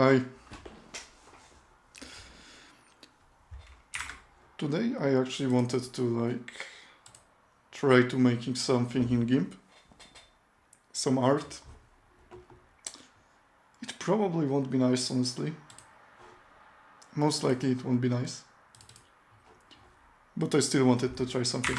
Hi. Today I actually wanted to try to making something in GIMP. Some art. It probably won't be nice, honestly. Most likely it won't be nice. But I still wanted to try something.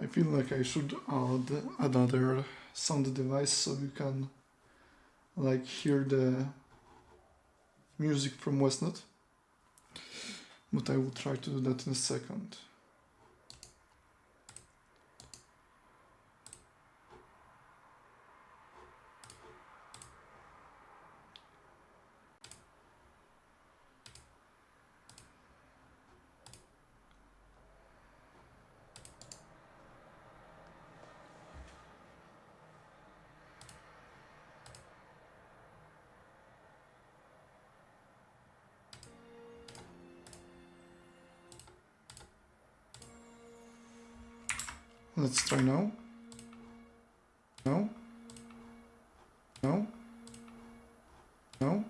I feel like I should add another sound device so you can hear the music from Wesnoth. But I will try to do that in a second. Let's try now. No. No. No.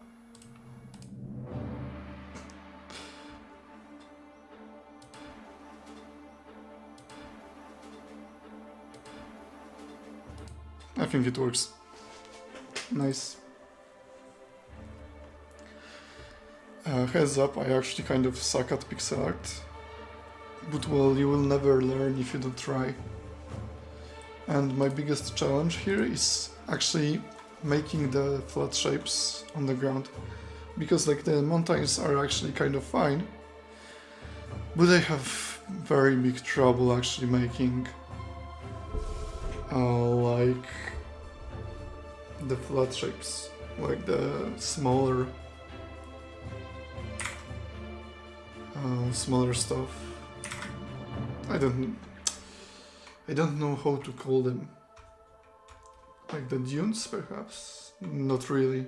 I think it works. Nice. Heads up, I actually kind of suck at pixel art. But well, you will never learn if you don't try. And my biggest challenge here is actually making the flat shapes on the ground. Because the mountains are actually kind of fine. But I have very big trouble actually making the flat shapes, the smaller stuff. I don't know how to call them. Like the dunes, perhaps? Not really.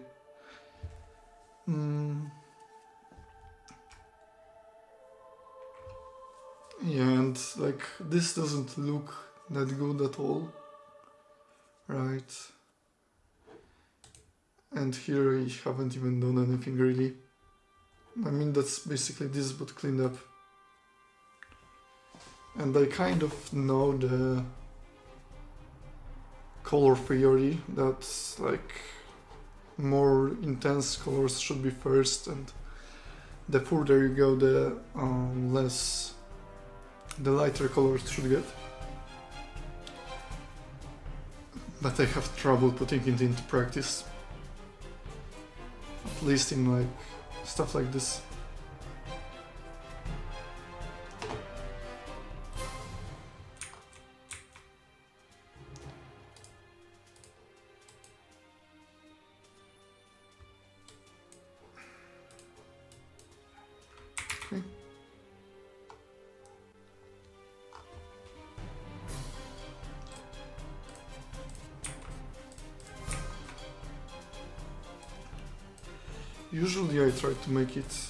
Yeah, and this doesn't look that good at all. Right. And here I haven't even done anything really. I mean, that's basically this, but cleaned up. And I kind of know the color theory that more intense colors should be first, and the further you go, the lighter colors should get. But I have trouble putting it into practice. At least in stuff like this. Okay. Usually I try to make it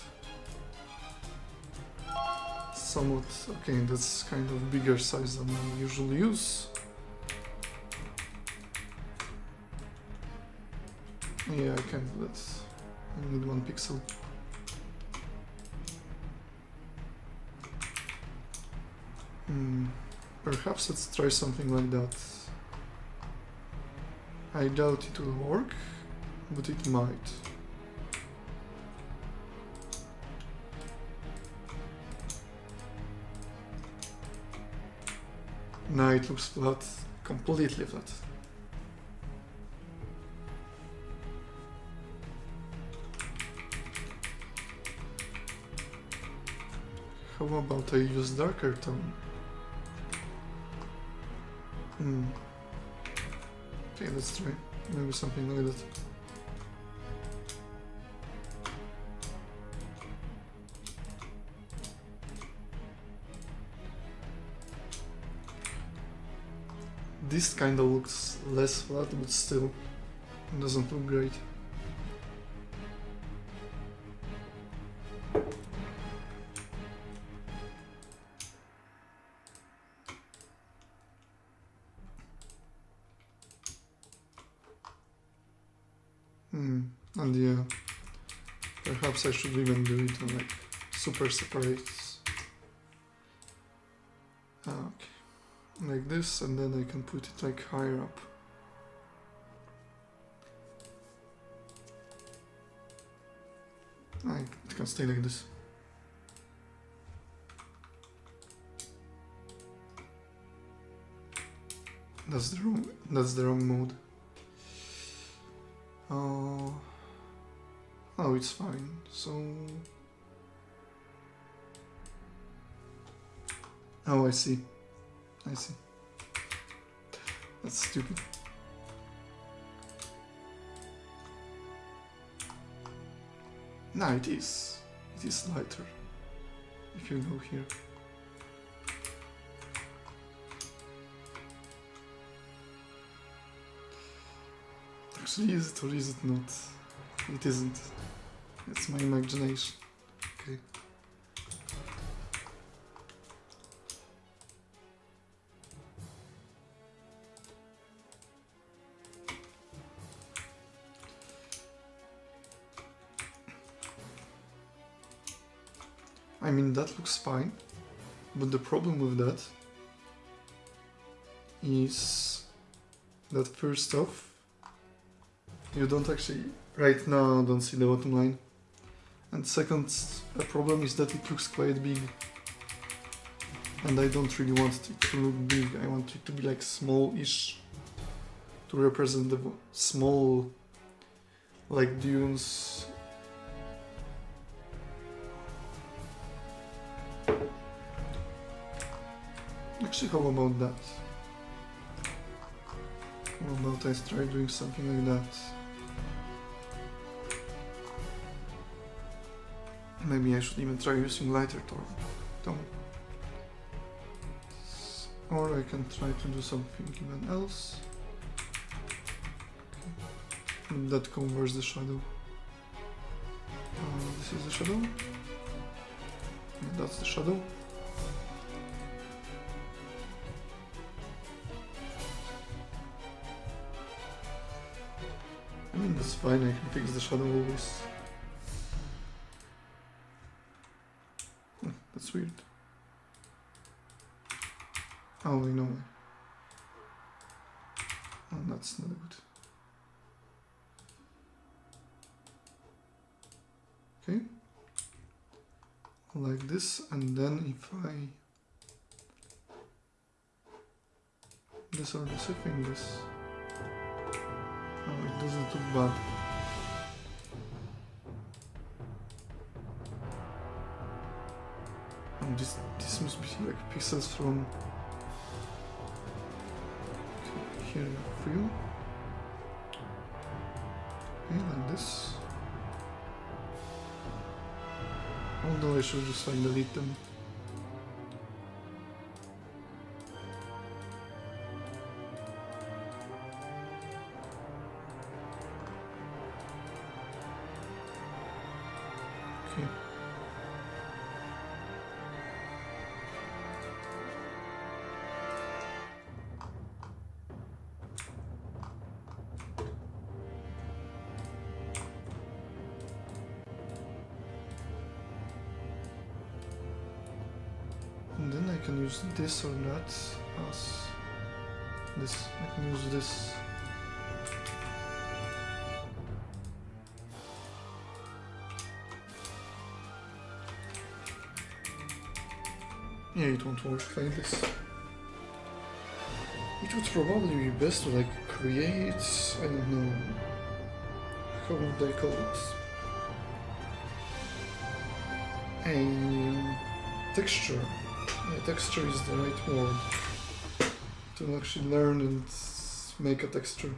somewhat... Okay, that's kind of bigger size than I usually use. Yeah, I can do that. I need 1 pixel. Perhaps let's try something like that. I doubt it will work, but it might. Now it looks flat, completely flat. How about I use darker tone? Okay, let's try. Maybe something like that. This kinda looks less flat, but still doesn't look great. And yeah, perhaps I should even do it on like super separates. Okay, like this, and then I can put it like higher up. It can stay like this. That's the wrong mode. Oh, it's fine. So, oh, I see. That's stupid. No, it is. It is lighter. If you go here. Actually, is it or is it not? It isn't. It's my imagination. Okay. I mean, that looks fine, but the problem with that is that first off, you don't actually, right now, don't see the bottom line. And second, a problem is that it looks quite big. And I don't really want it to look big, I want it to be like small-ish, to represent the small, like dunes. Actually, how about that? How about I try doing something like that? Maybe I should even try using lighter tone. Or I can try to do something even else. Okay. That covers the shadow. This is the shadow. Yeah, that's the shadow. I mean, that's fine, I can fix the shadow always. That's weird. Oh, I know. Oh, that's not good. Okay. Like this, and then if I... this or this, I think this... oh, it doesn't look bad. Oh, this must be like pixels from... okay, here for you. Okay, like this. Although I should just like delete them. Okay. And then I can use this or that as this. I can use this. Yeah, it won't work like this. It would probably be best to like create, I don't know, how would I call it? A texture. Yeah, texture is the right word. To actually learn and make a texture.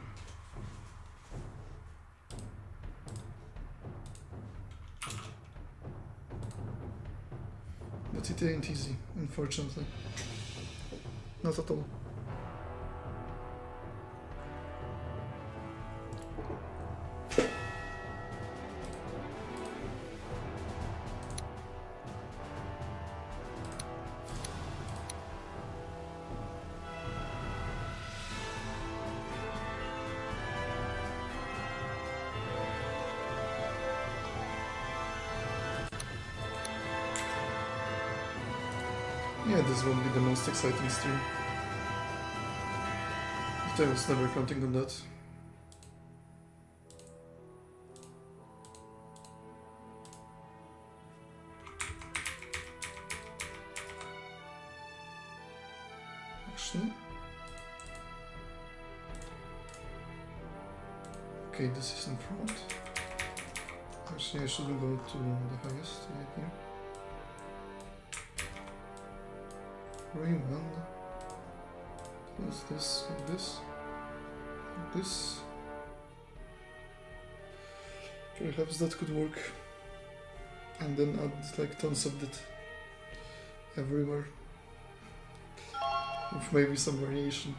But it ain't easy, unfortunately. Not at all. Yeah, this won't be the most exciting stream. But I was never counting on that. Actually... Okay, this is in front. Actually, I shouldn't go to the highest here. Raymond. What's this? Like this? Like this? Perhaps that could work. And then add like tons of that everywhere. With maybe some variation.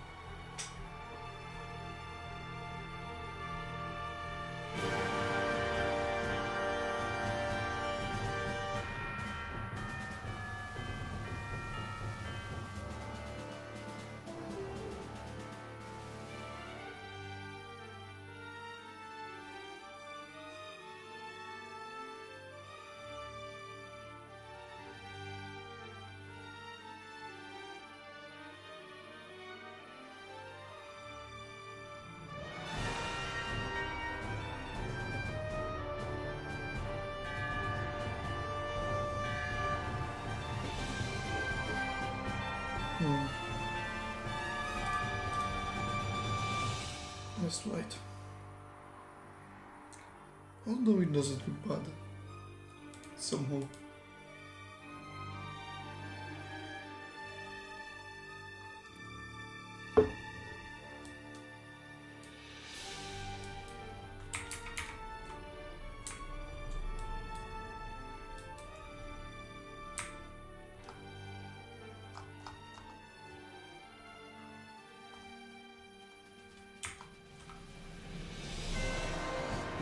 That's right. Although it doesn't look bad. Somehow.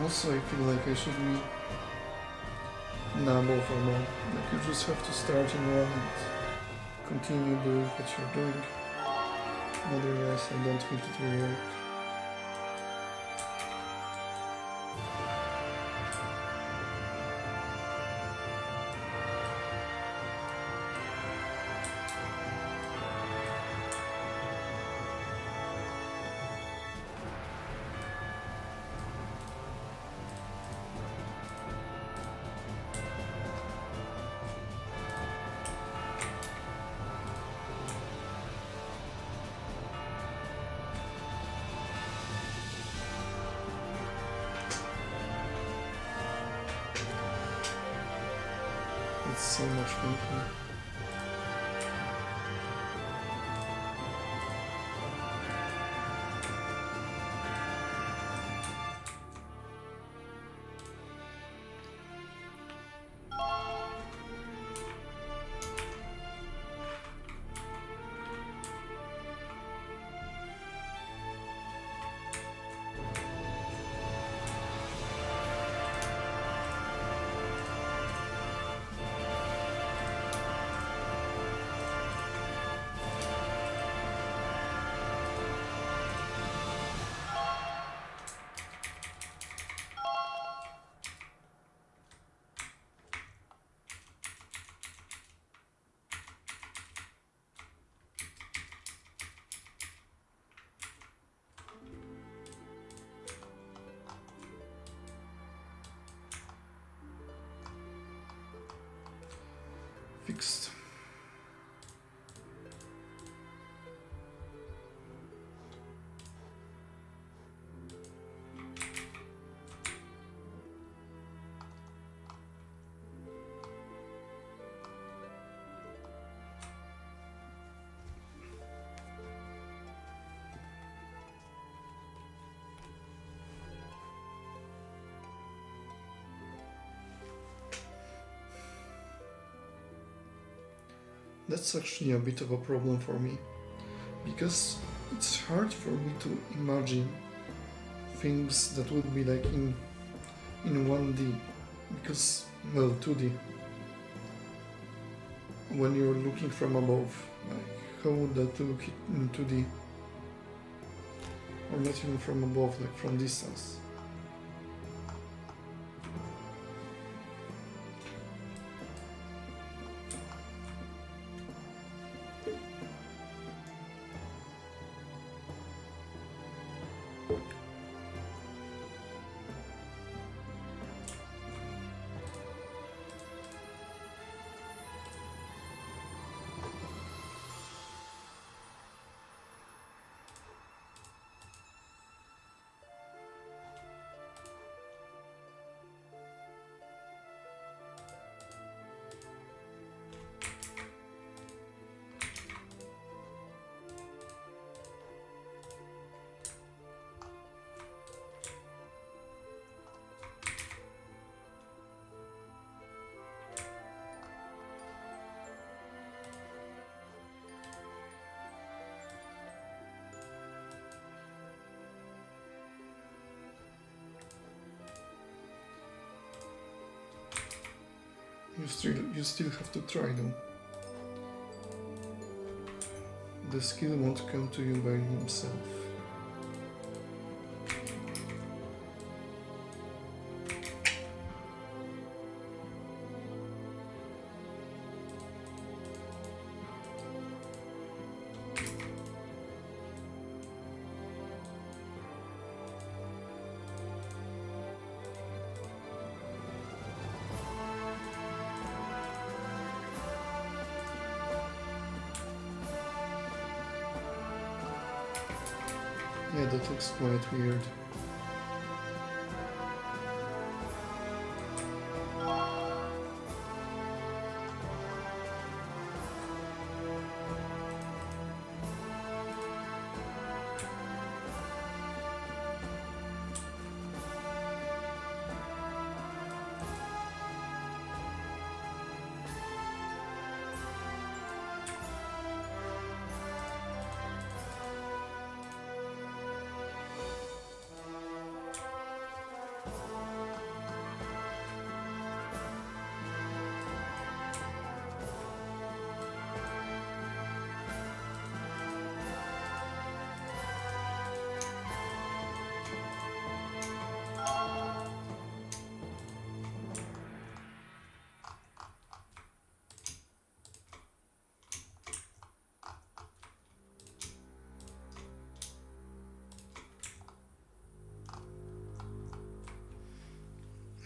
Also, I feel like I should be... Nah, both are more. Like, you just have to start in one and continue doing what you're doing. Otherwise, I don't think it will work. It's so much fun here. Fixed. That's actually a bit of a problem for me, because it's hard for me to imagine things that would be like in 1D, because, well, 2D. When you're looking from above, like, how would that look in 2D? Or not even from above, like from distance. You still have to try them. The skill won't come to you by himself. Yeah, that looks quite weird.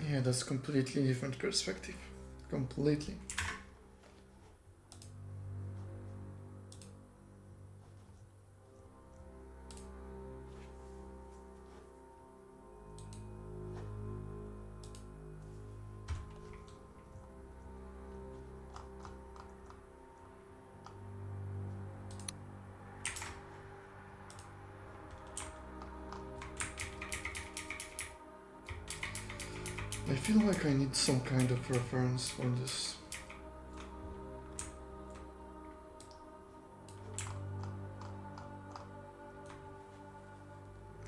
Yeah, that's completely different perspective. Completely. I feel like I need some kind of reference for this.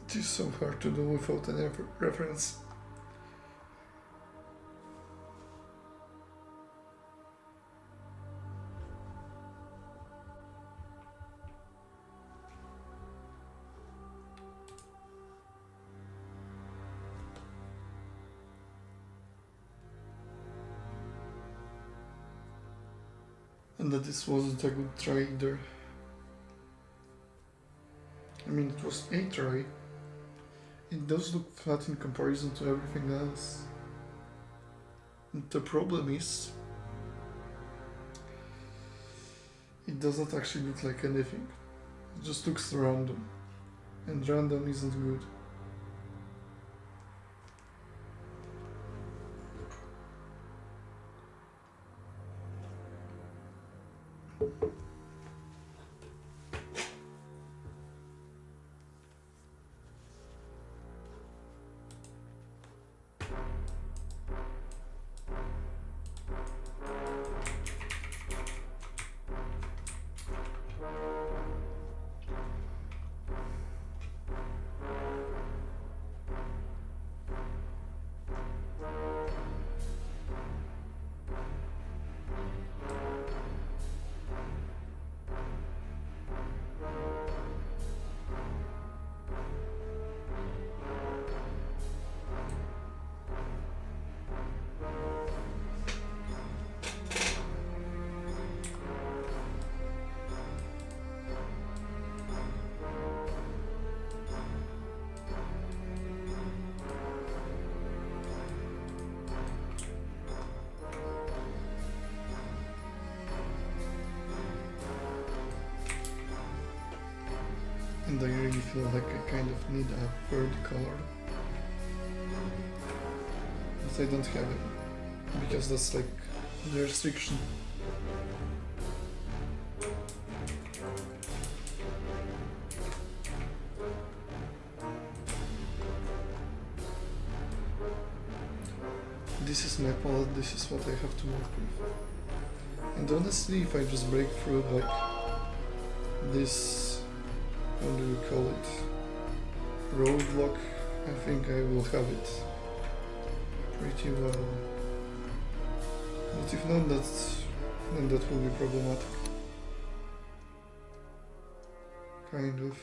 It is so hard to do without any reference. And that this wasn't a good try either. I mean, it was a try. It does look flat in comparison to everything else. And the problem is, it doesn't actually look like anything. It just looks random. And random isn't good. feel like I kind of need a third color. But I don't have it, because that's like the restriction. This is my palette, this is what I have to work with. And honestly, if I just break through like this, how do we call it, roadblock, I think I will have it pretty well. But if not, then that will be problematic. Kind of.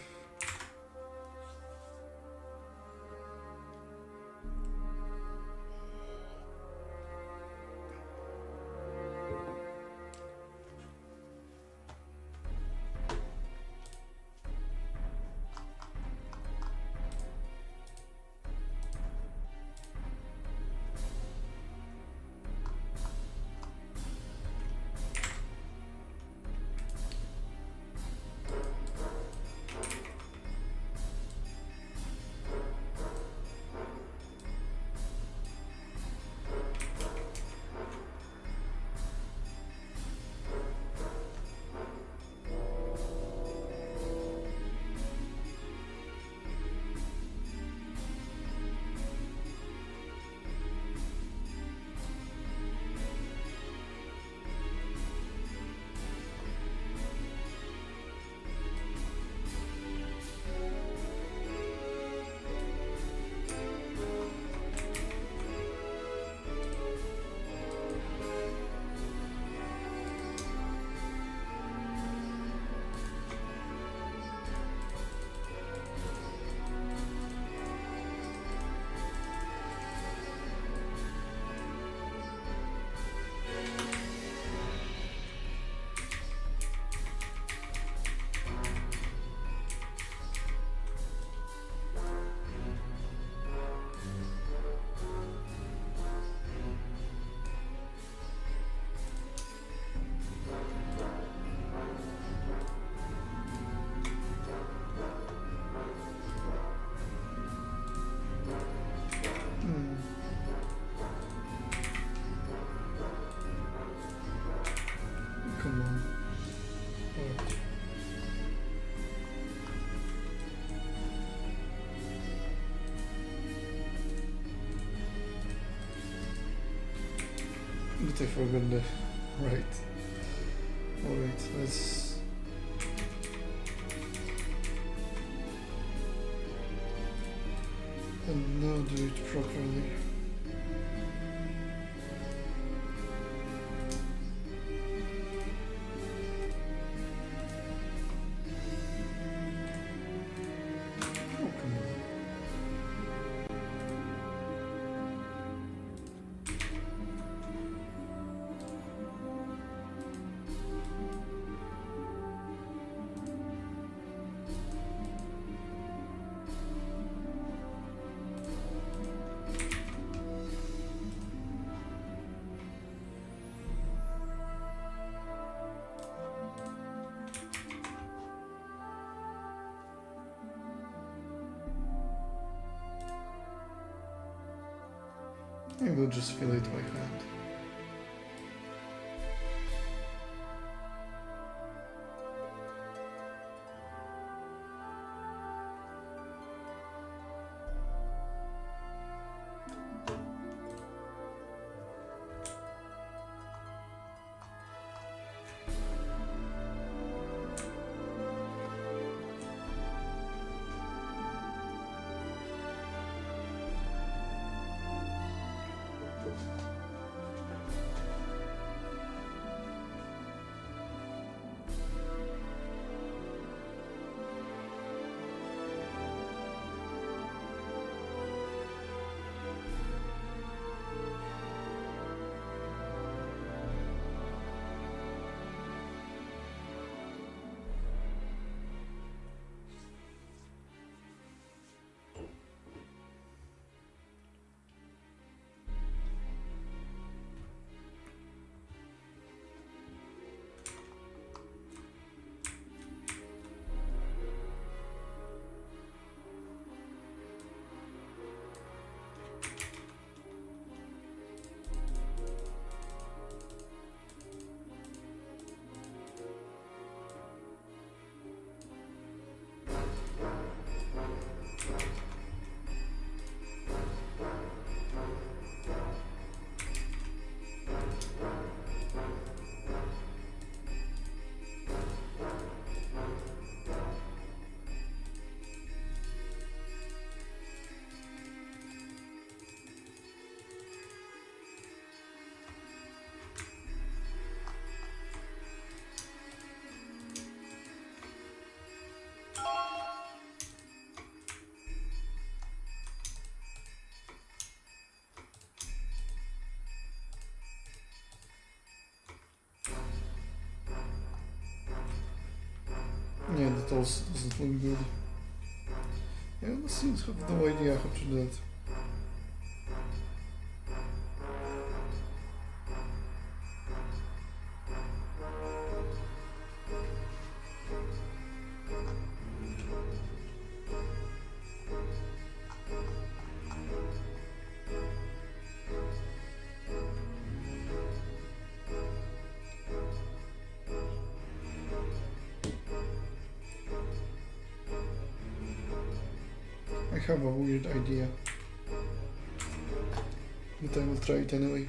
Come on. Alright. But I forgot the right. Alright, let's and now do it properly. Oh, come on. I will just fill it by hand. also doesn't look good. Yeah, the Scenes have no idea how to do that. I have a weird idea, but I will try it anyway.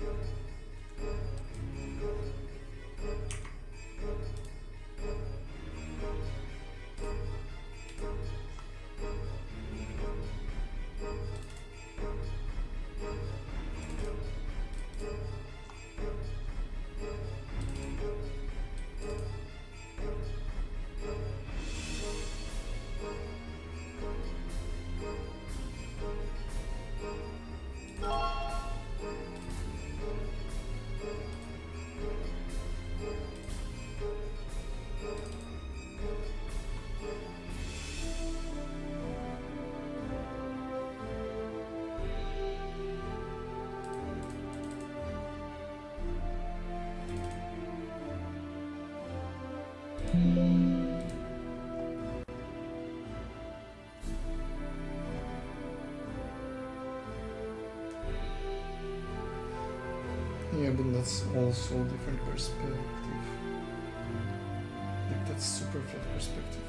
Yeah, but that's also a different perspective. Like, that's super flat perspective.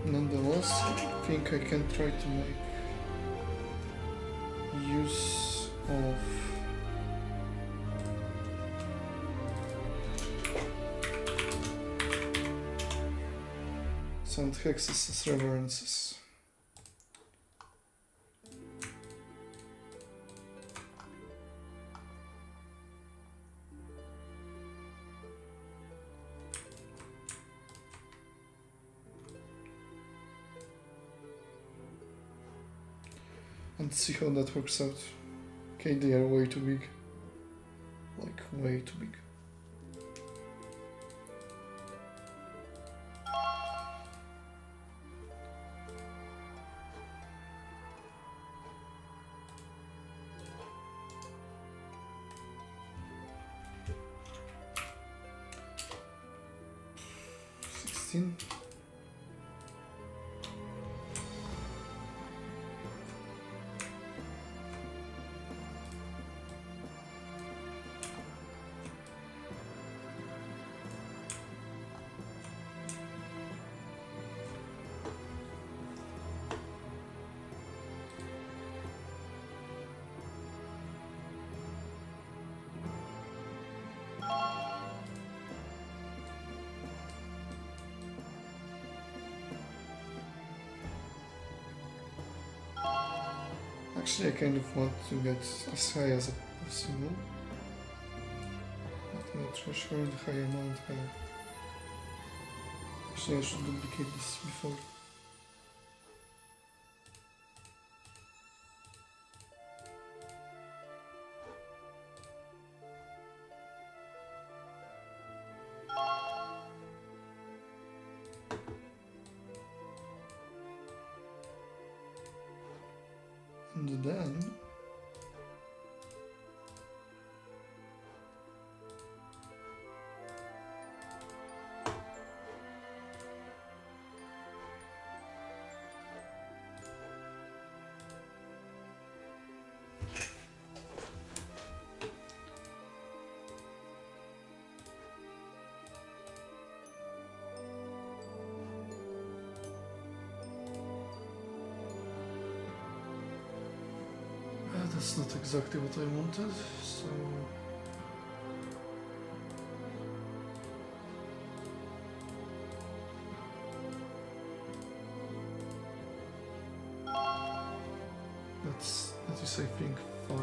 Nonetheless, I think I can try to make use of some hexes as references. And see how that works out. Okay, they are way too big. Like, way too big. $16. Actually, I kind of want to get as high as possible. But not for sure the high amount higher. Actually, I should duplicate this before. And then that's not exactly what I wanted, so that is, I think, fine.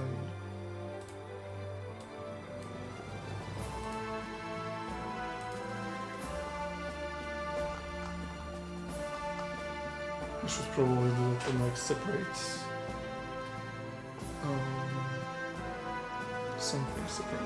I should probably do it in like separate something separate.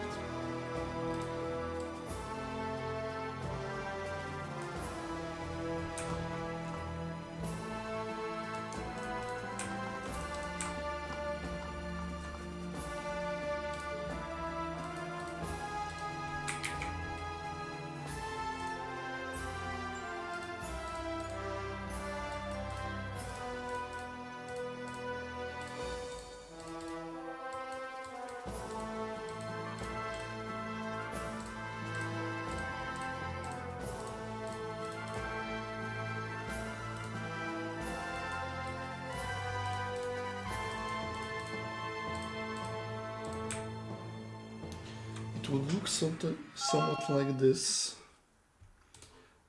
It would look somewhat like this,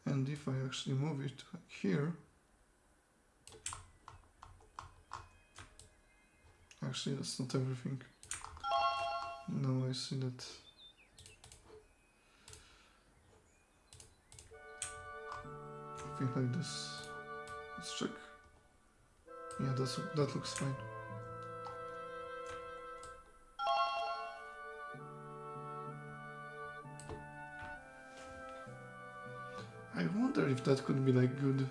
and if I actually move it here, actually that's not everything. Now I see that I think like this. Let's check. Yeah, that looks fine. I wonder if that could be like good.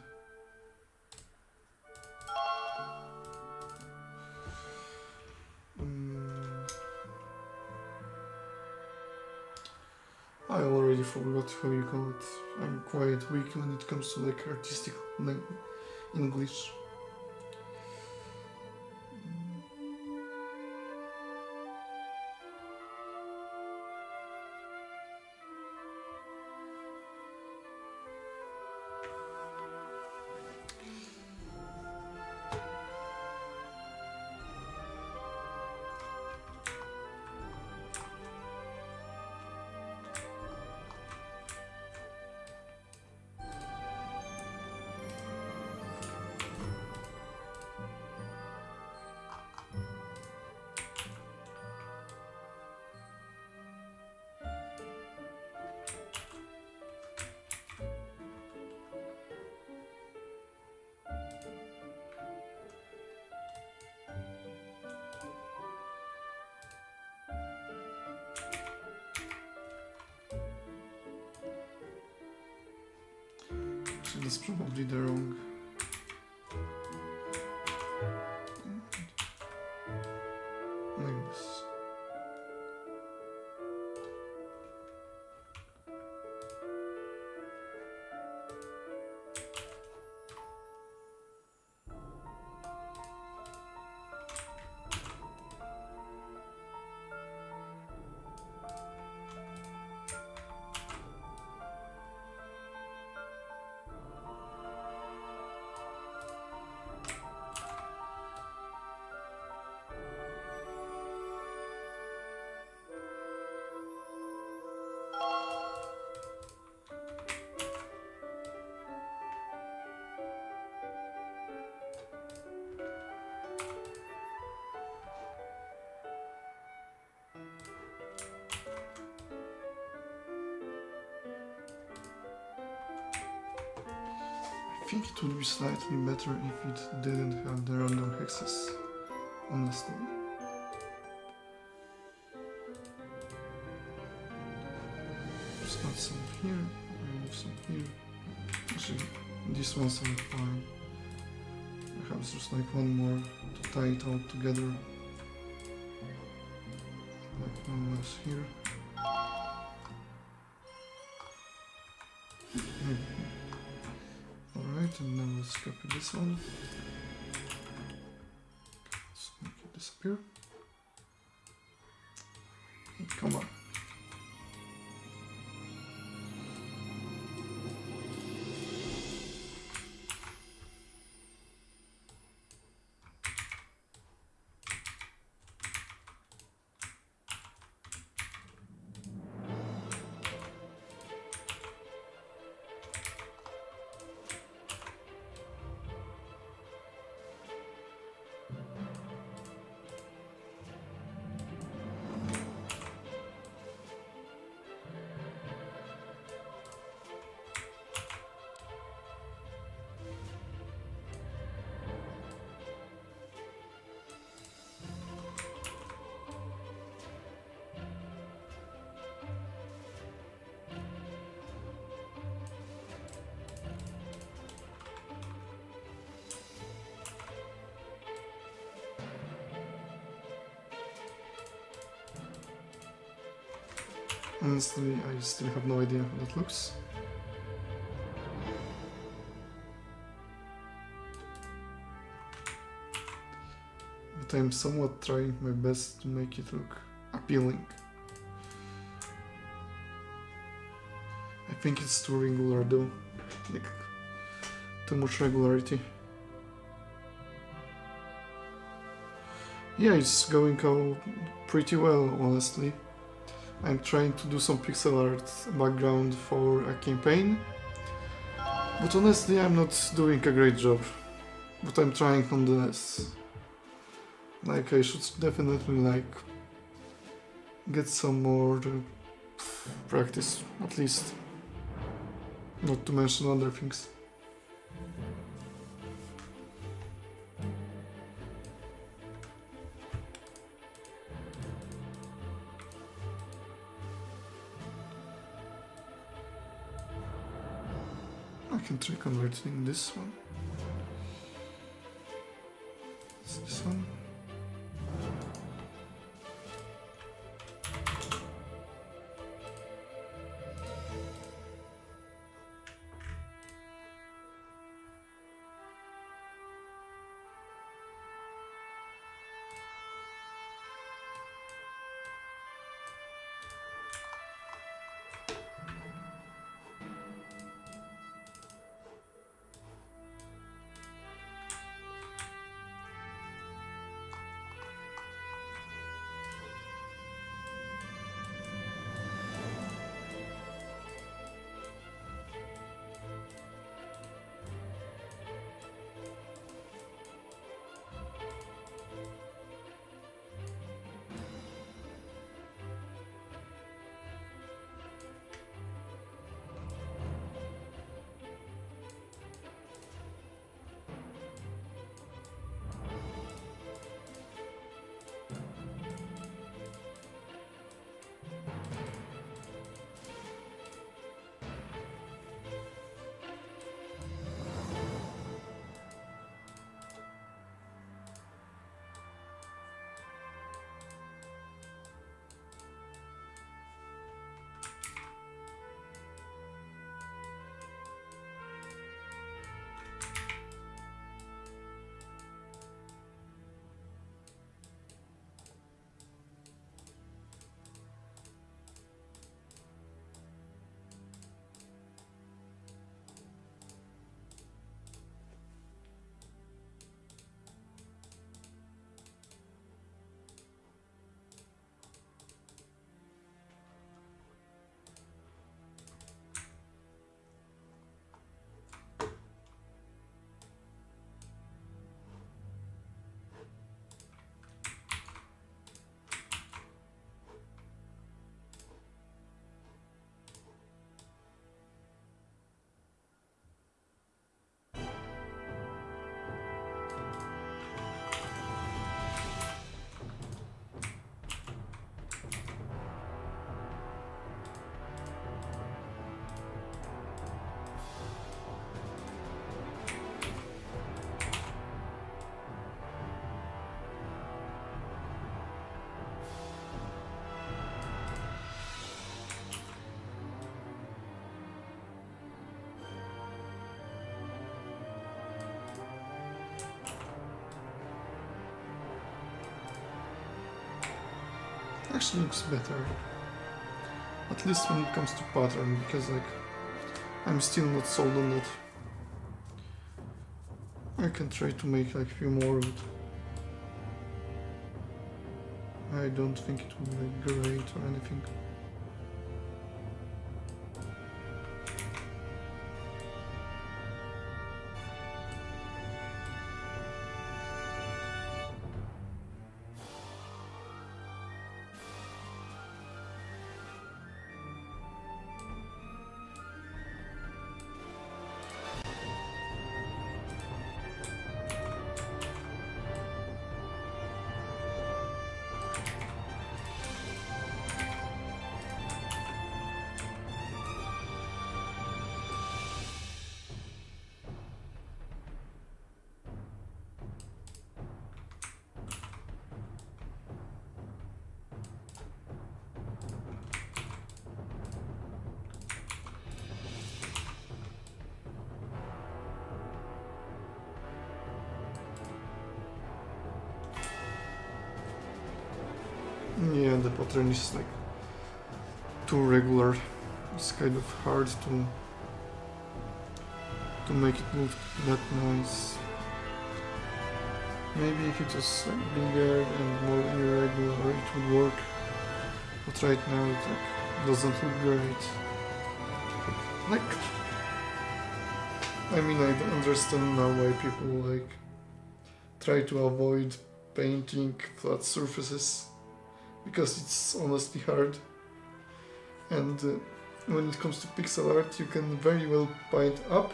I already forgot how you call it. I'm quite weak when it comes to like artistic English. So that's probably the wrong. Like this. I think it would be slightly better if it didn't have the random hexes, honestly. Just add some here, remove some here. Actually, these ones are fine. Perhaps just like one more to tie it all together. Like one less here. Alright, and now let's copy this one. Let's make it disappear. Come on. Honestly, I still have no idea how that looks. But I'm somewhat trying my best to make it look appealing. I think it's too regular though, like too much regularity. Yeah, it's going out pretty well, honestly. I'm trying to do some pixel art background for a campaign, but honestly I'm not doing a great job, but I'm trying nonetheless. Like, I should definitely like get some more practice, at least, not to mention other things. I can try converting this one. This one. Actually looks better, at least when it comes to pattern, because like I'm still not sold on that. I can try to make like a few more, but I don't think it will be like great or anything. the pattern is like too regular. It's kind of hard to make it look that nice. Maybe if it was like bigger and more irregular it would work, but right now it like doesn't look great. Like, I mean, I understand now why people like try to avoid painting flat surfaces, because it's honestly hard. And when it comes to pixel art, you can very well paint up,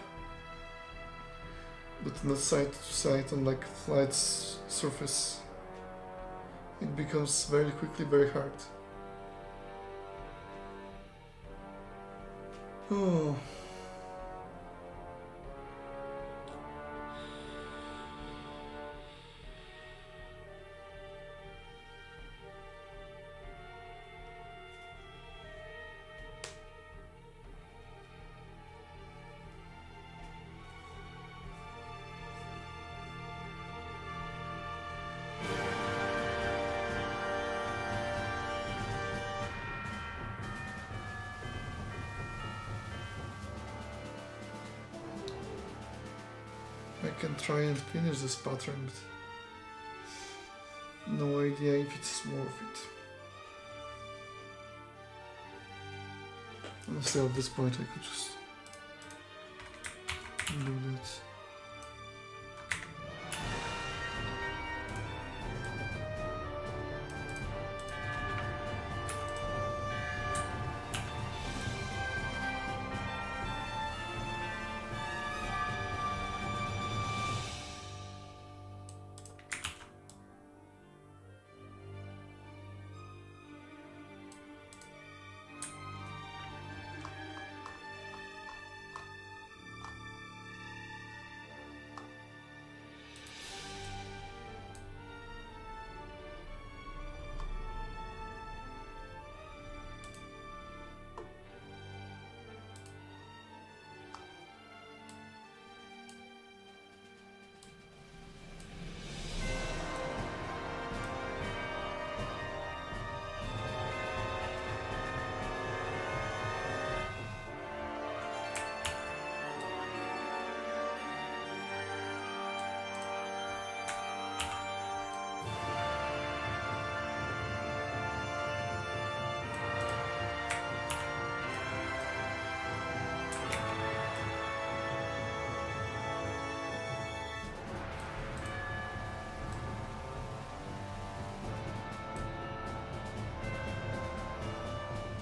but not side to side on like flat surface. It becomes very quickly very hard. Oh. I can try and finish this pattern, but no idea if it's worth it. Honestly, at this point I could just do that.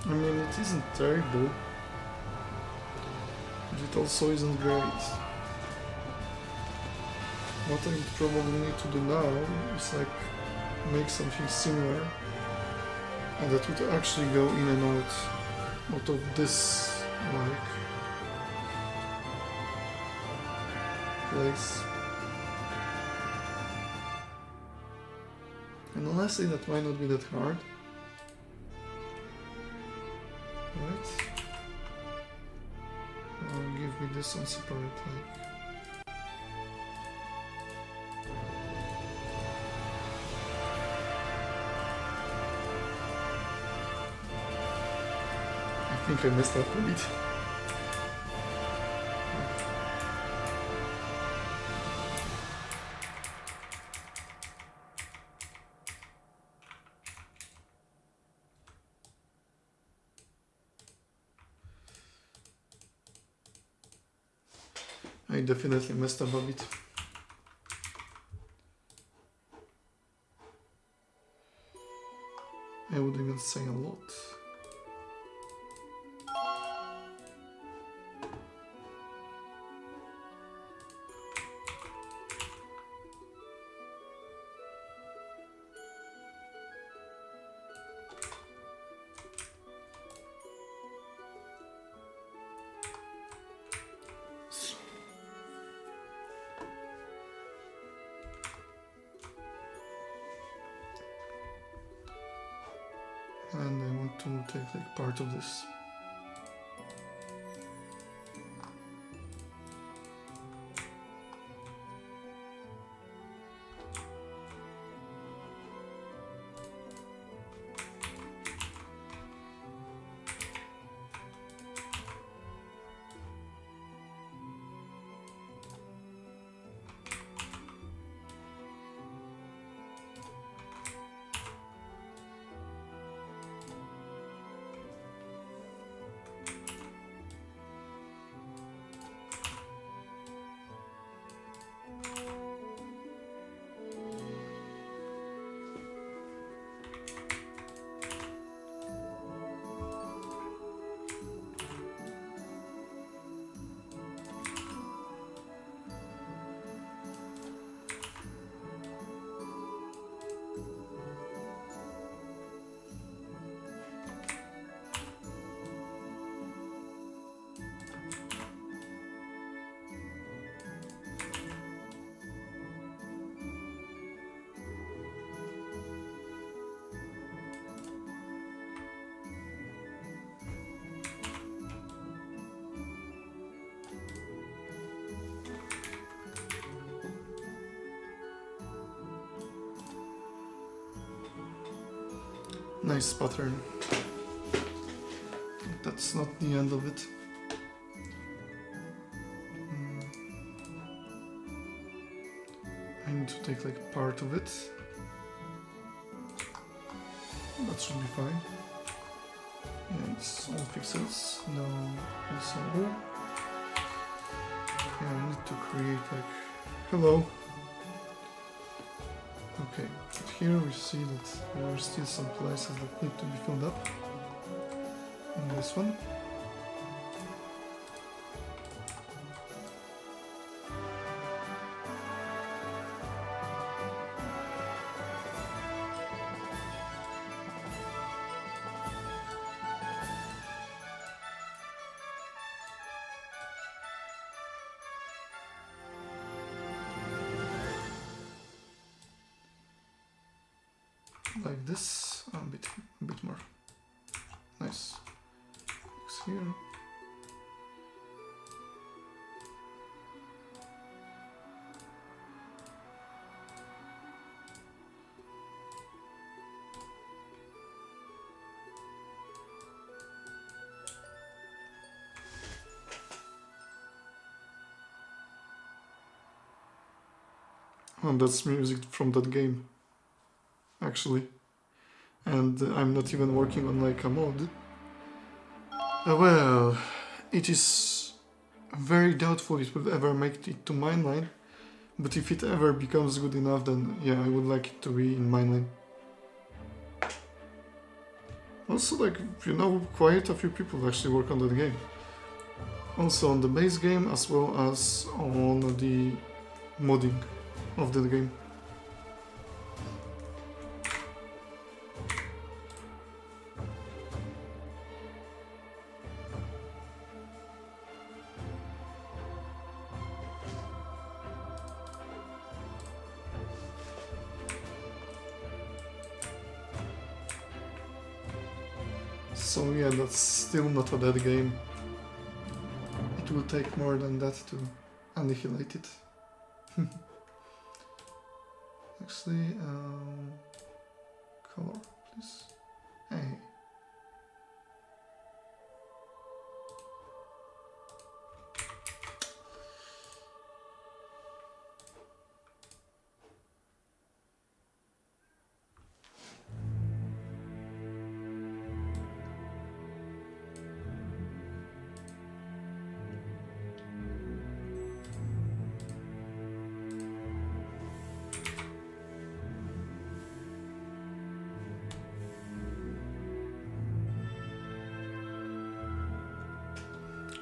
I mean, it isn't terrible, but it also isn't great. What I would probably need to do now is like make something similar, and that would actually go in and out of this like place. And honestly, that might not be that hard. Right? Give me this on separate, like. I think I messed up a bit. I definitely messed up a bit. I would even say a lot. And I want to take like part of this. Nice pattern. That's not the end of it. I need to take like part of it. That should be fine. Yeah, it's all pixels. No, it's all. Yeah, I need to create like. Hello. Okay, but here we see that there are still some places that need to be filled up. And this one. Like this, a bit more. Nice. It's here. And that's music from that game, actually. And I'm not even working on like a mod. Well, it is very doubtful it will ever make it to mainline, but if it ever becomes good enough, then yeah, I would like it to be in mainline. Also, like, you know, quite a few people actually work on that game. Also on the base game as well as on the modding of that game. So yeah, that's still not a dead game. It will take more than that to annihilate it. Actually, color, please. Hey.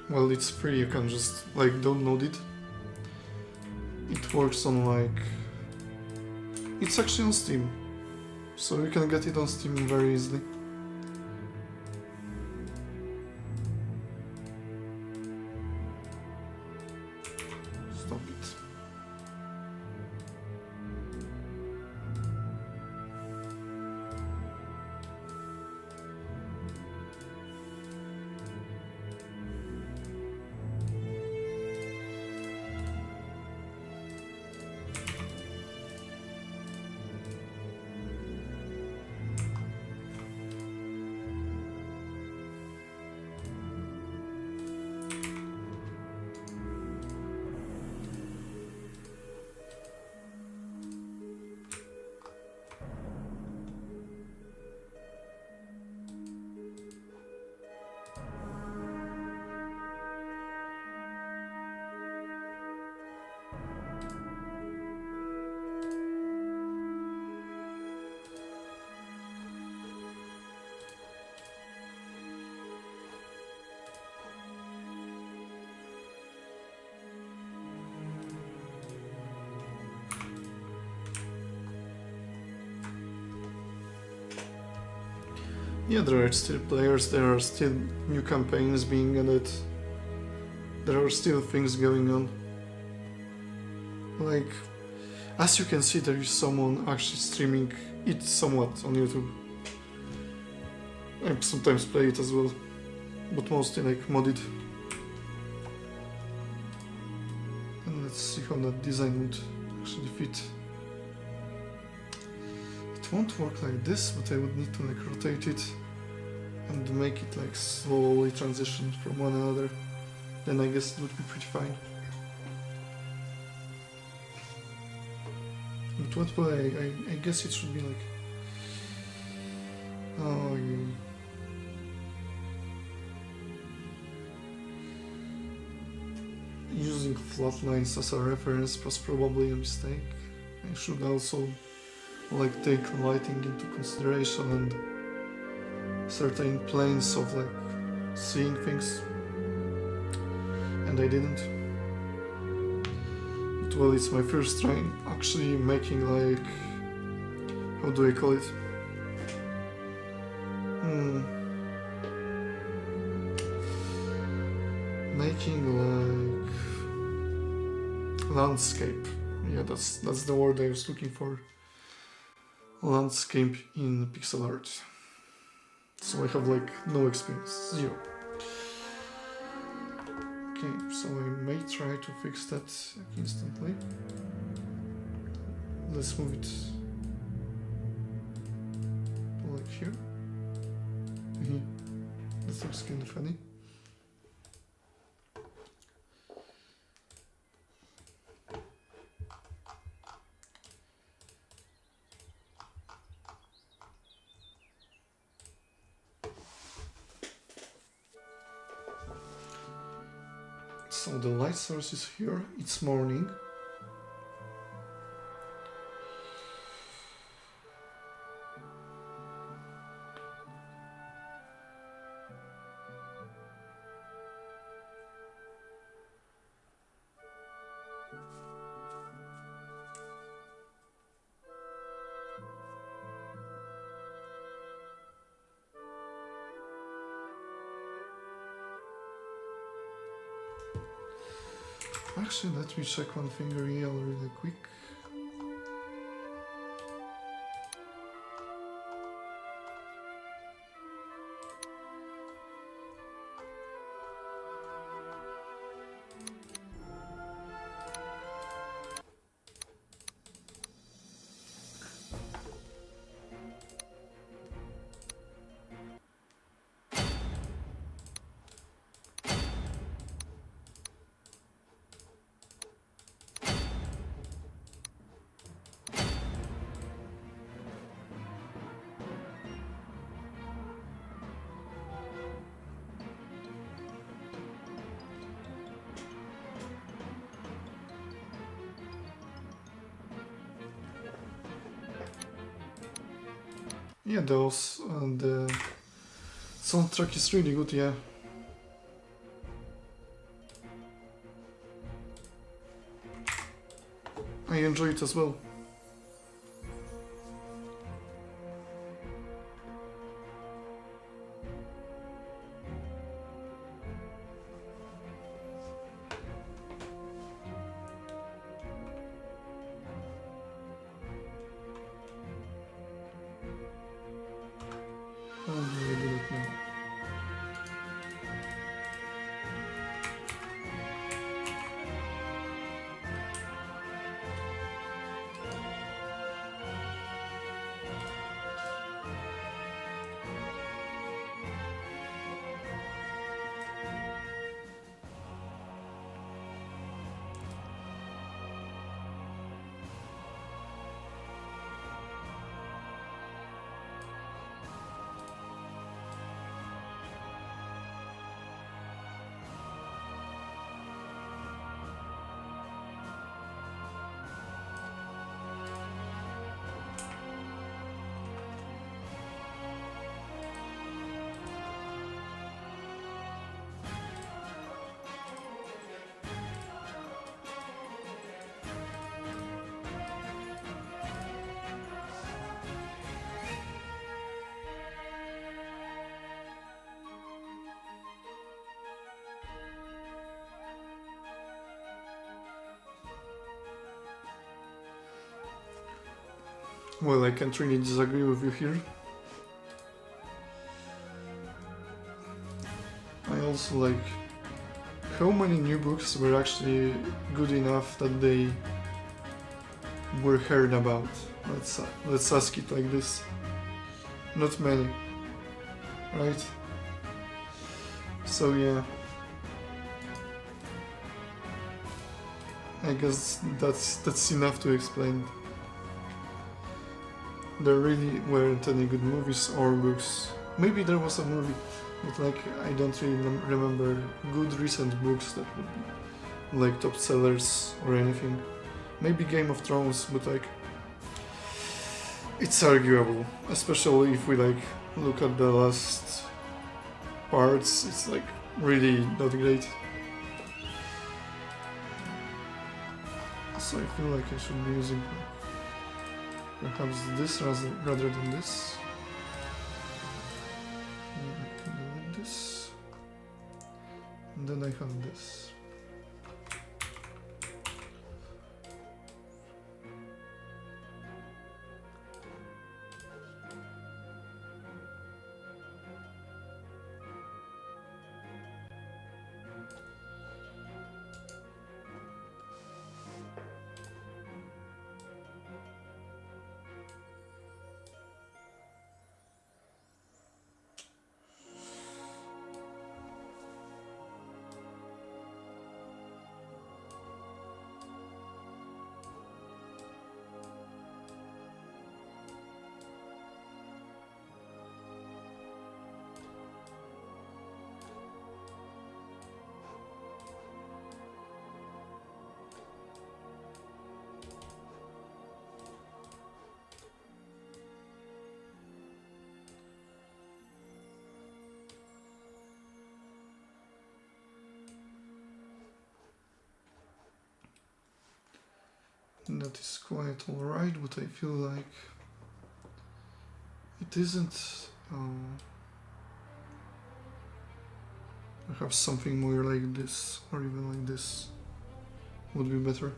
Well, it's free, you can just like download it. It works on like... It's actually on Steam, so you can get it on Steam very easily. Stop it. Yeah, there are still players, there are still new campaigns being added, there are still things going on. Like, as you can see, there is someone actually streaming it somewhat on YouTube. I sometimes play it as well, but mostly like modded. And let's see how that design would actually fit. It it won't work like this, but I would need to like rotate it and make it like slowly transition from one another. Then I guess it would be pretty fine. But what way? I guess it should be like... Oh, you... Using flat lines as a reference was probably a mistake. I should also like take lighting into consideration and certain planes of like seeing things, and I didn't. But well, it's my first try actually making like, how do I call it? Making like landscape. Yeah, that's the word I was looking for. Landscape in pixel art. So I have like no experience, zero. Okay, so I may try to fix that instantly. Let's move it like here. That looks kind of funny. So the light source is here, it's morning. Actually, let me check one thing really quick. Yeah, those and the soundtrack is really good, yeah. I enjoy it as well. How do I do it now? Well, I can't really disagree with you here. I also like how many new books were actually good enough that they were heard about. Let's ask it like this. Not many, right? So yeah, I guess that's enough to explain. There really weren't any good movies or books. Maybe there was a movie, but like I don't really remember good recent books that would be like top sellers or anything. Maybe Game of Thrones, but like it's arguable, especially if we like look at the last parts. It's like really not great. So I feel like I should be using perhaps this rather than this. I can do like this, and then I have this. That is quite alright, but I feel like it isn't. Perhaps something more like this, or even like this, would be better.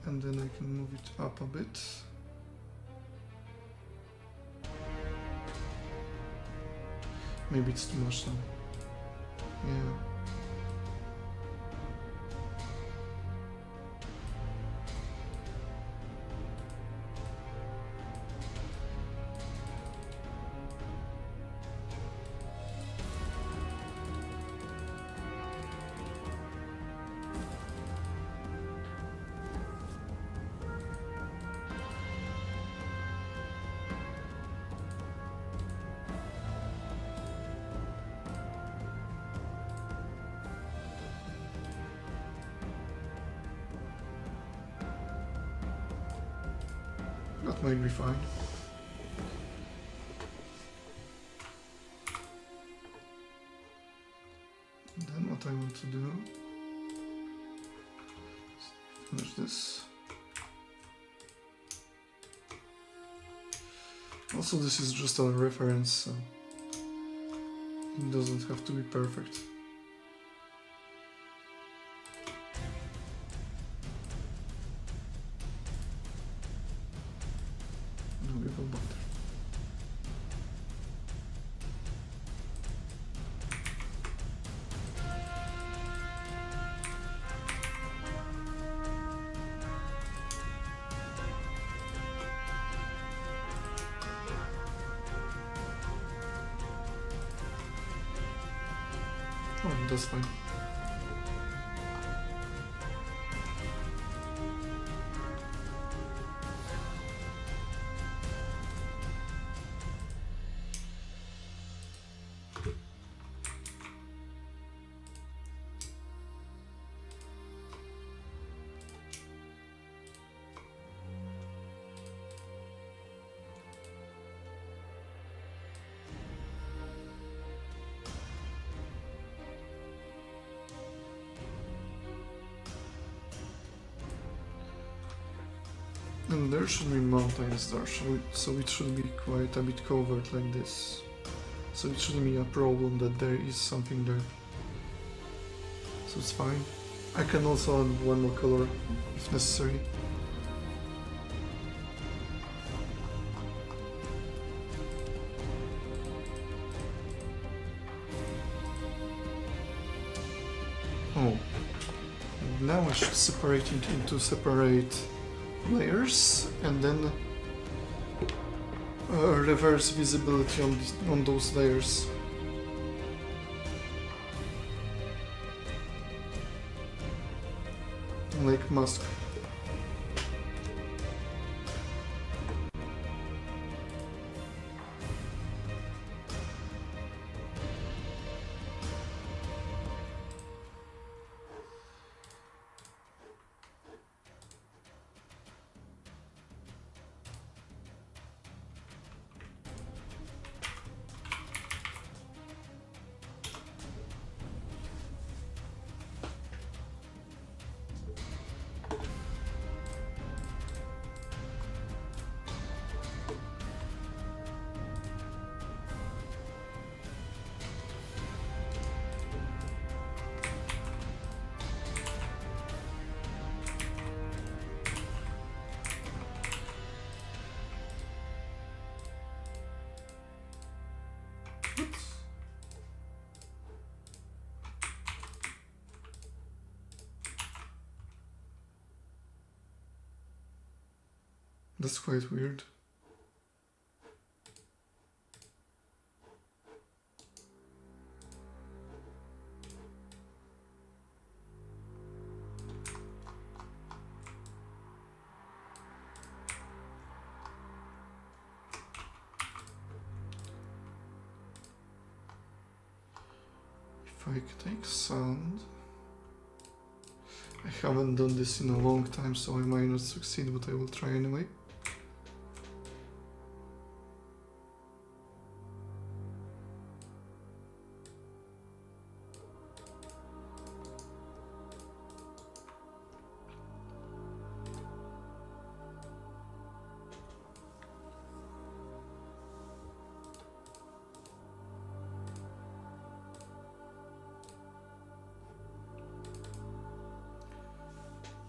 And then I can move it up a bit. Maybe it's too much now. Yeah. That might be fine. And then what I want to do is finish this. Also, this is just a reference, so it doesn't have to be perfect. Oh, that's fine. And there should be mountains there, so it should be quite a bit covered like this. So it shouldn't be a problem that there is something there. So it's fine. I can also add one more color if necessary. Oh, now I should separate it into separate layers and then reverse visibility on those layers. Like mask. That's quite weird. If I take sound, I haven't done this in a long time, so I might not succeed, but I will try anyway.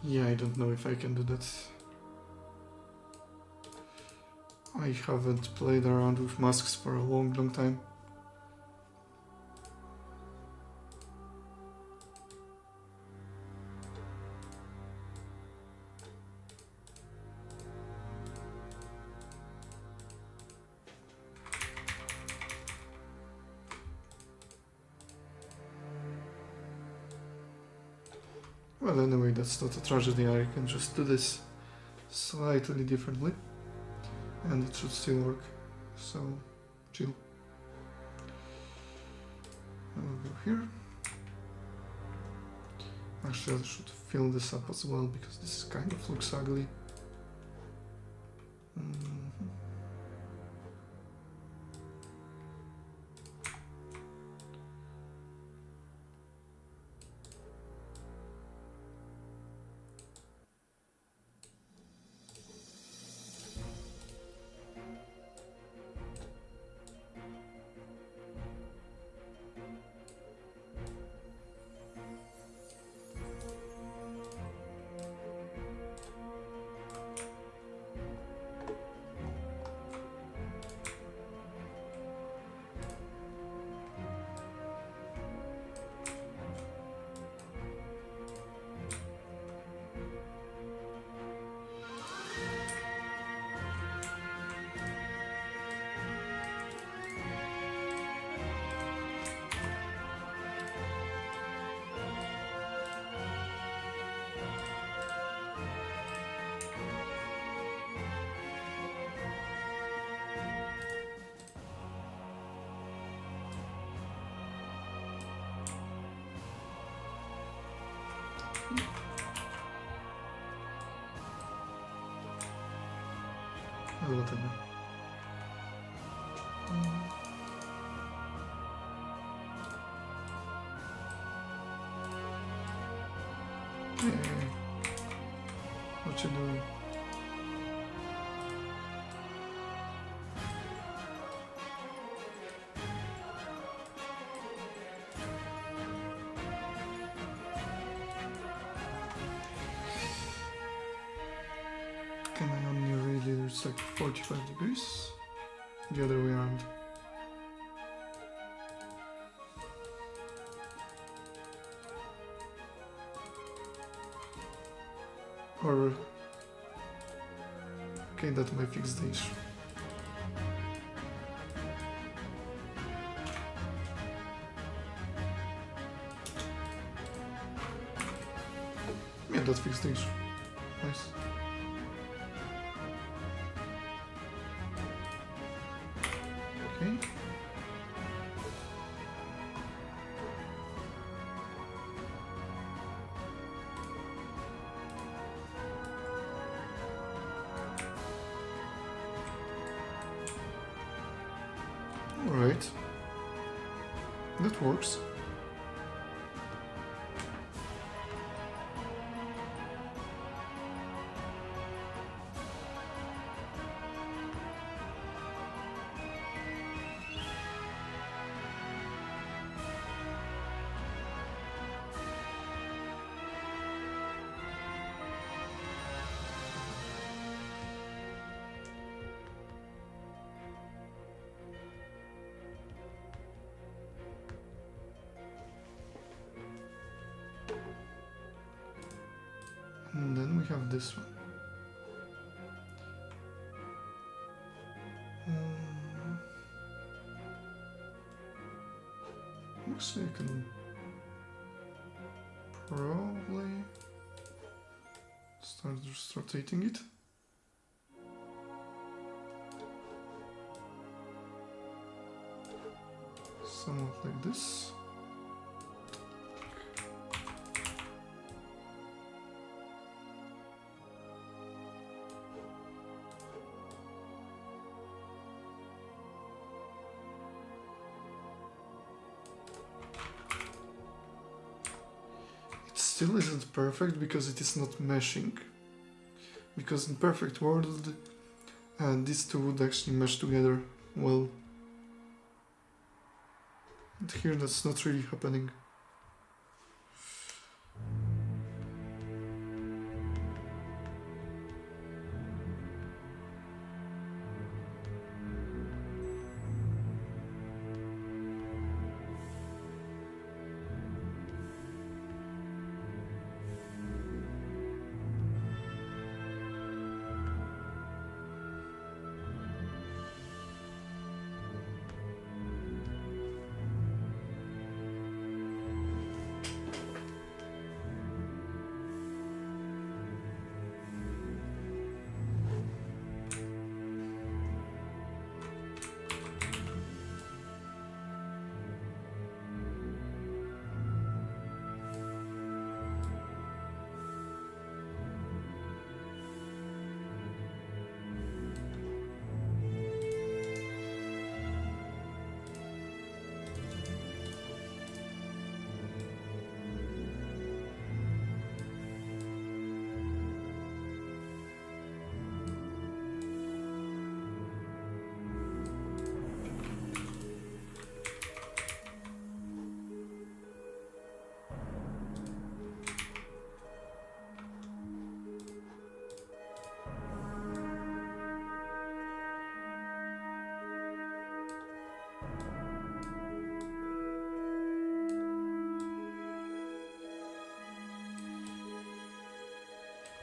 Yeah, I don't know if I can do that. I haven't played around with masks for a long time. Well, anyway, that's not a tragedy. I can just do this slightly differently and it should still work. So, chill. I will go here. Actually, I should fill this up as well because this kind of looks ugly. Well, whatever. Hey, what you doing? Can I only really, it's like 45 degrees? The other way around. Or Okay, that might fix the issue. Yeah, that fixed the issue. Nice. Okay. Alright. That works. And then we have this one. Actually, I can probably start just rotating it. Somewhat like this. Still isn't perfect because it is not meshing. Because in perfect world, these two would actually mesh together well. And here that's not really happening.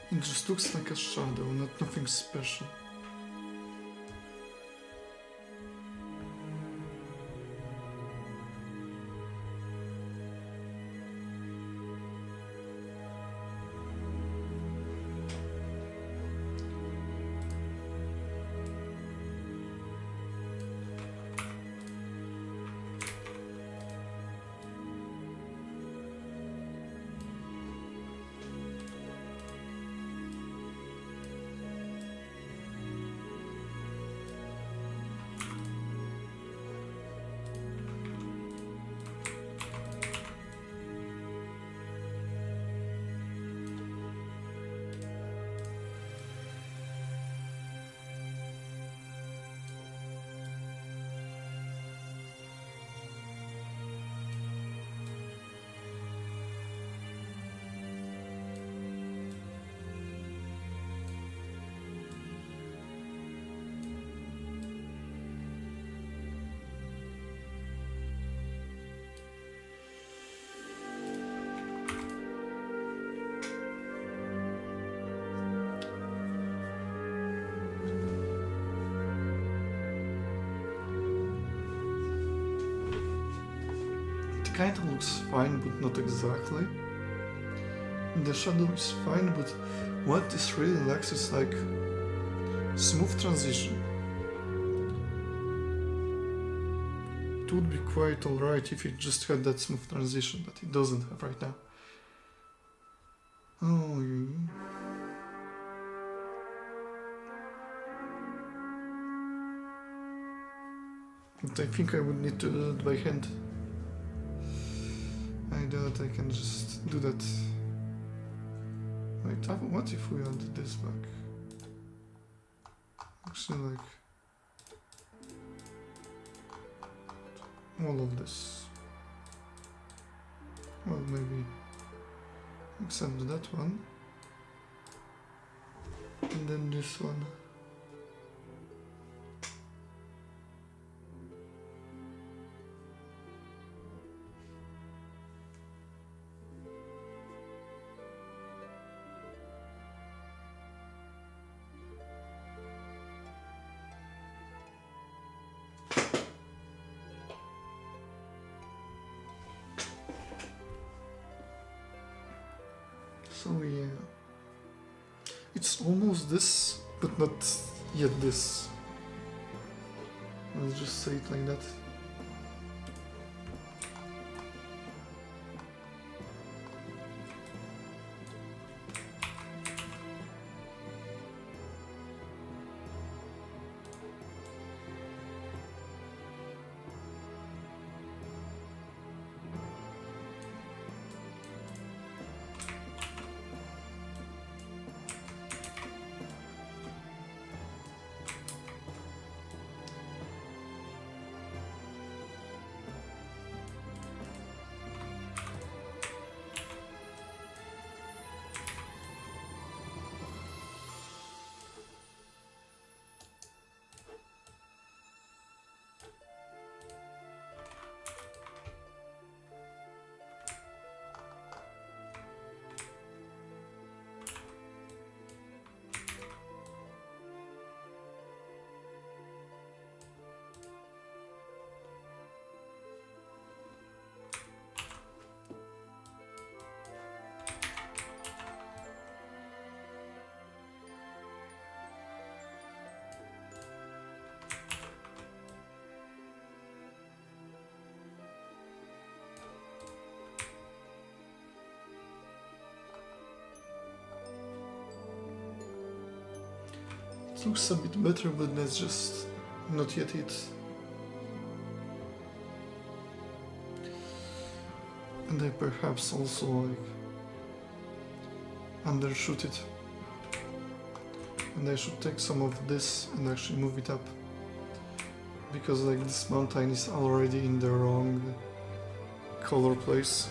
It just looks like a shadow, not nothing special. kind of looks fine, but not exactly. The shadow is fine, but what this really lacks is like smooth transition. It would be quite alright if it just had that smooth transition, but it doesn't have right now. Oh, yeah. But I think I would need to do that by hand. I doubt I can just do that. Wait, what if we add this back? Actually, like all of this. Well, maybe except that one. And then this one. So yeah, it's almost this, but not yet this. Let's just say it like that. It looks a bit better, but that's just not yet it. And I perhaps also like undershoot it. And I should take some of this and actually move it up. Because like this mountain is already in the wrong color place.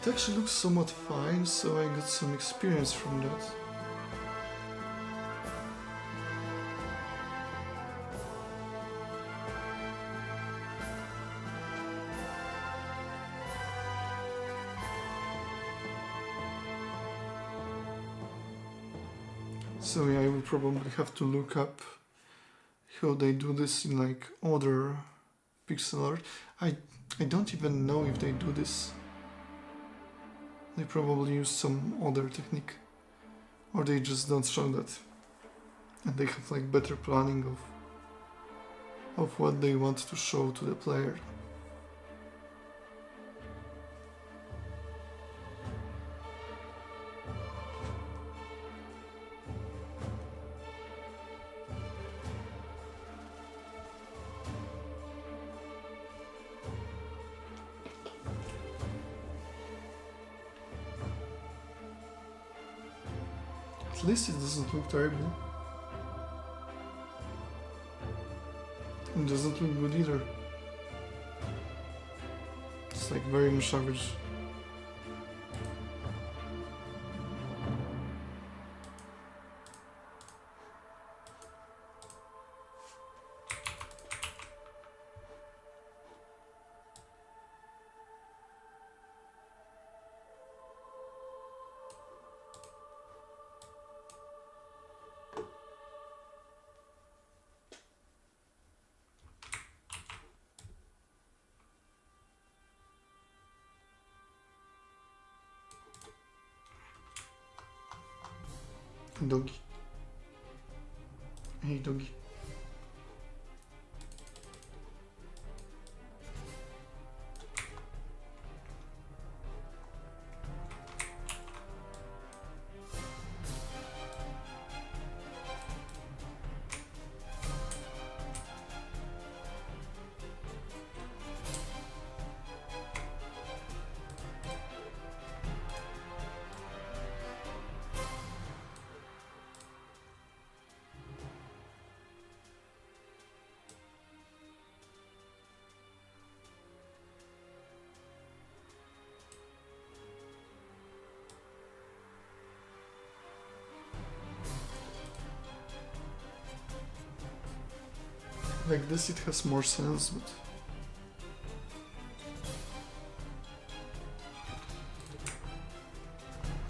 It actually looks somewhat fine, so I got some experience from that. So yeah, I will probably have to look up how they do this in like other pixel art. I don't even know if they do this. They probably use some other technique, or they just don't show that, and they have like better planning of what they want to show to the player. At least it doesn't look terrible. It doesn't look good either. It's like very much average. Doggy. Hey, doggy. Like this it has more sense, but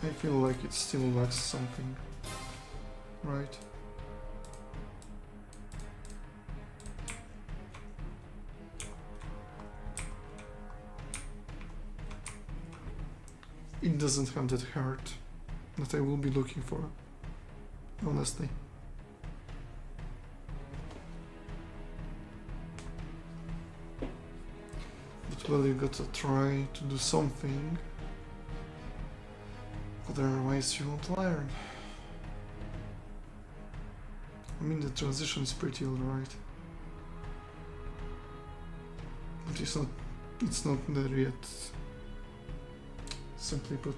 I feel like it still lacks something, right? It doesn't have that heart that I will be looking for, honestly. Well, you gotta try to do something, otherwise you won't learn. I mean, the transition is pretty alright, but it's not there yet, simply put.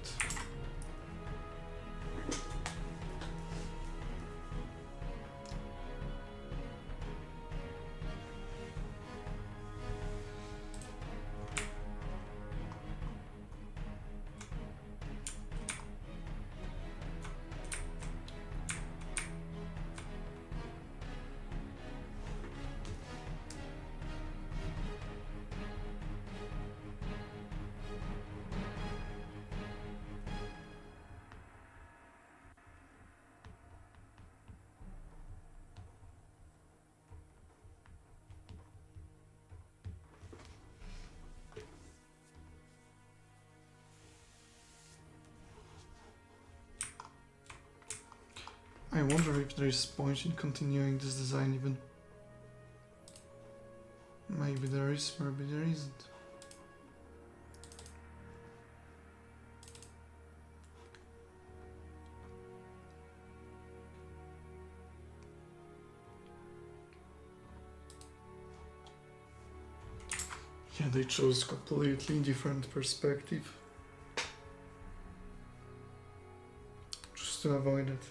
I wonder if there is point in continuing this design even. Maybe there is, maybe there isn't. Yeah, they chose completely different perspective. Just to avoid it.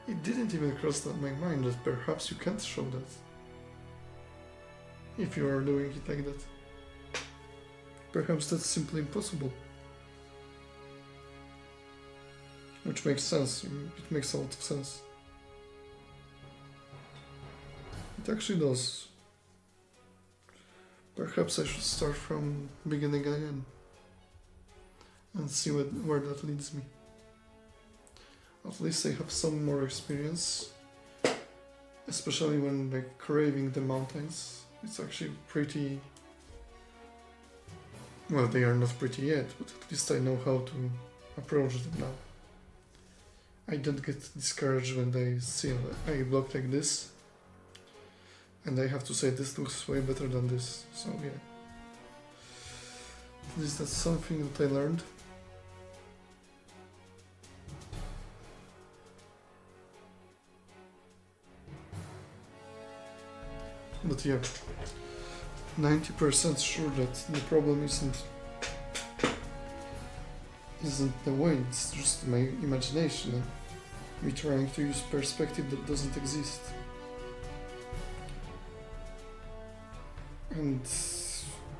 It didn't even cross my mind that perhaps you can't show that. If you are doing it like that. Perhaps that's simply impossible. Which makes sense. It makes a lot of sense. It actually does. Perhaps I should start from beginning again. And see where that leads me. At least I have some more experience, especially when like craving the mountains. It's actually pretty, well, they are not pretty yet, but at least I know how to approach them now. I don't get discouraged when I see a block like this, and I have to say this looks way better than this, so yeah. At least that's something that I learned. But yeah, 90% sure that the problem isn't isn't the way, it's just my imagination and me trying to use perspective that doesn't exist. And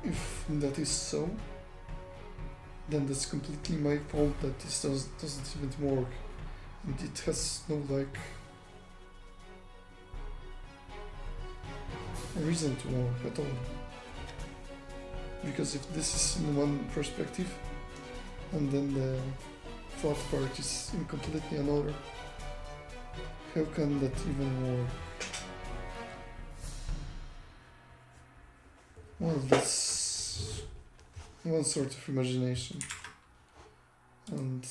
if that is so, then that's completely my fault that this doesn't even work. And it has no, like, reason to work at all. Because if this is in one perspective, and then the flat part is in completely another, how can that even work? Well, that's one sort of imagination. And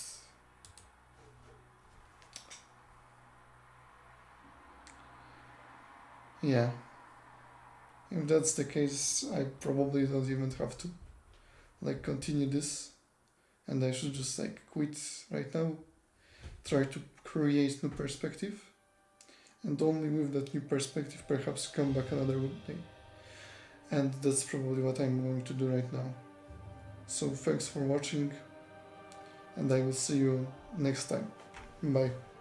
yeah, if that's the case, I probably don't even have to like continue this, and I should just like quit right now, try to create new perspective, and only with that new perspective perhaps come back another day. And that's probably what I'm going to do right now. So thanks for watching, and I will see you next time. Bye.